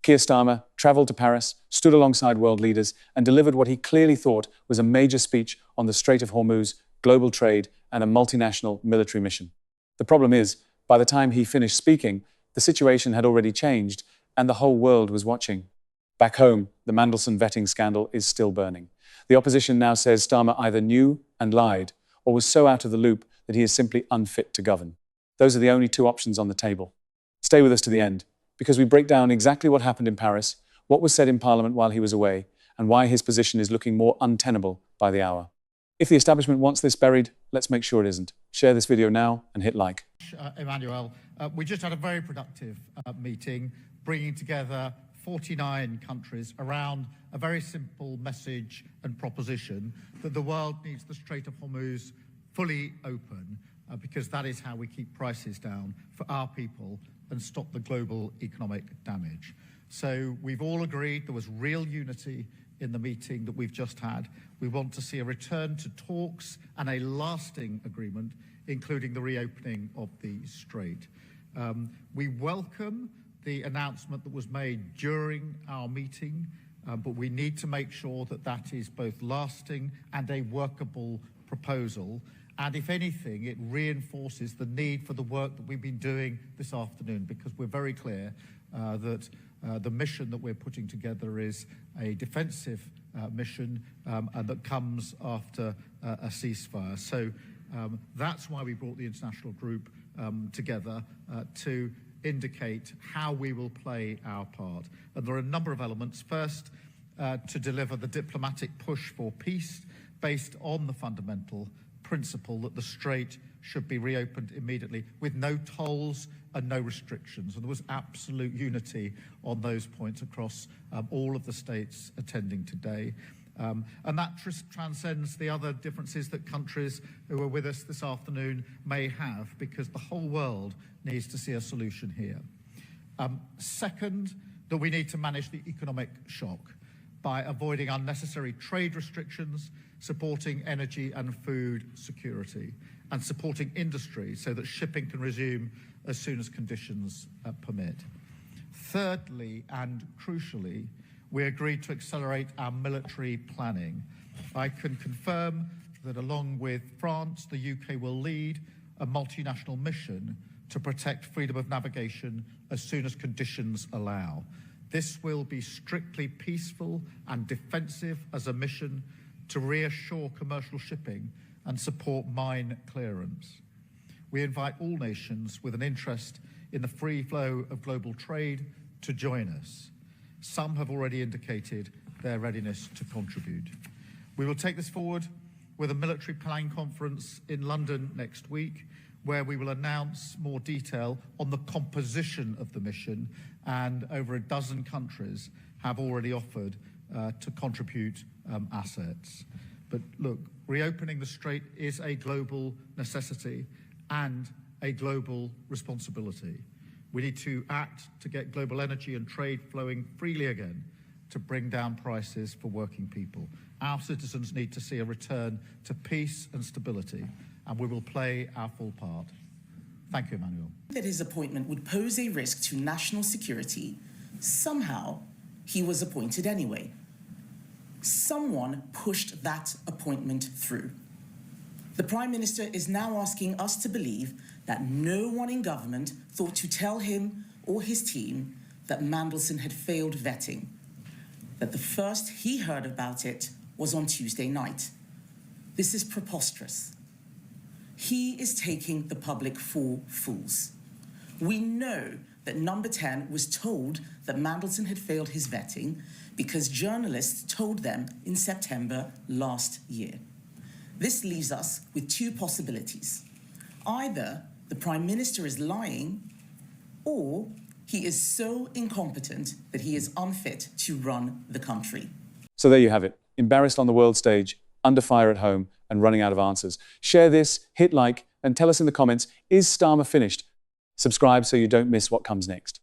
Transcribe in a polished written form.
Keir Starmer travelled to Paris, stood alongside world leaders, and delivered what he clearly thought was a major speech on the Strait of Hormuz, global trade, and a multinational military mission. The problem is, by the time he finished speaking, the situation had already changed, and the whole world was watching. Back home, the Mandelson vetting scandal is still burning. The opposition now says Starmer either knew and lied, or was so out of the loop that he is simply unfit to govern. Those are the only two options on the table. Stay with us to the end, because we break down exactly what happened in Paris, what was said in Parliament while he was away, and why his position is looking more untenable by the hour. If the establishment wants this buried, let's make sure it isn't. Share this video now and hit like. Emmanuel, we just had a very productive meeting, bringing together 49 countries around a very simple message and proposition that the world needs the Strait of Hormuz fully open, because that is how we keep prices down for our people and stop the global economic damage. So we've all agreed there was real unity in the meeting that we've just had. We want to see a return to talks and a lasting agreement, including the reopening of the Strait. We welcome the announcement that was made during our meeting, but we need to make sure that that is both lasting and a workable proposal. And if anything, it reinforces the need for the work that we've been doing this afternoon, because we're very clear that the mission that we're putting together is a defensive mission and that comes after a ceasefire. So that's why we brought the international group together to indicate how we will play our part. And there are a number of elements. First, to deliver the diplomatic push for peace based on the fundamental principle that the Strait should be reopened immediately with no tolls and no restrictions. And there was absolute unity on those points across all of the states attending today. And that transcends the other differences that countries who are with us this afternoon may have, because the whole world needs to see a solution here. Second, that we need to manage the economic shock by avoiding unnecessary trade restrictions, supporting energy and food security, and supporting industry so that shipping can resume as soon as conditions permit. Thirdly, and crucially, we agreed to accelerate our military planning. I can confirm that along with France, the UK will lead a multinational mission to protect freedom of navigation as soon as conditions allow. This will be strictly peaceful and defensive as a mission to reassure commercial shipping and support mine clearance. We invite all nations with an interest in the free flow of global trade to join us. Some have already indicated their readiness to contribute. We will take this forward with a military planning conference in London next week, where we will announce more detail on the composition of the mission, and over a dozen countries have already offered to contribute assets. But look, reopening the Strait is a global necessity and a global responsibility. We need to act to get global energy and trade flowing freely again to bring down prices for working people. Our citizens need to see a return to peace and stability, and we will play our full part. Thank you, Emmanuel. That his appointment would pose a risk to national security, somehow he was appointed anyway. Someone pushed that appointment through. The Prime Minister is now asking us to believe that no one in government thought to tell him or his team that Mandelson had failed vetting, that the first he heard about it was on Tuesday night. This is preposterous. He is taking the public for fools. We know that Number 10 was told that Mandelson had failed his vetting because journalists told them in September last year. This leaves us with two possibilities. Either the Prime Minister is lying, or he is so incompetent that he is unfit to run the country. So there you have it. Embarrassed on the world stage, under fire at home, and running out of answers. Share this, hit like, and tell us in the comments, is Starmer finished? Subscribe so you don't miss what comes next.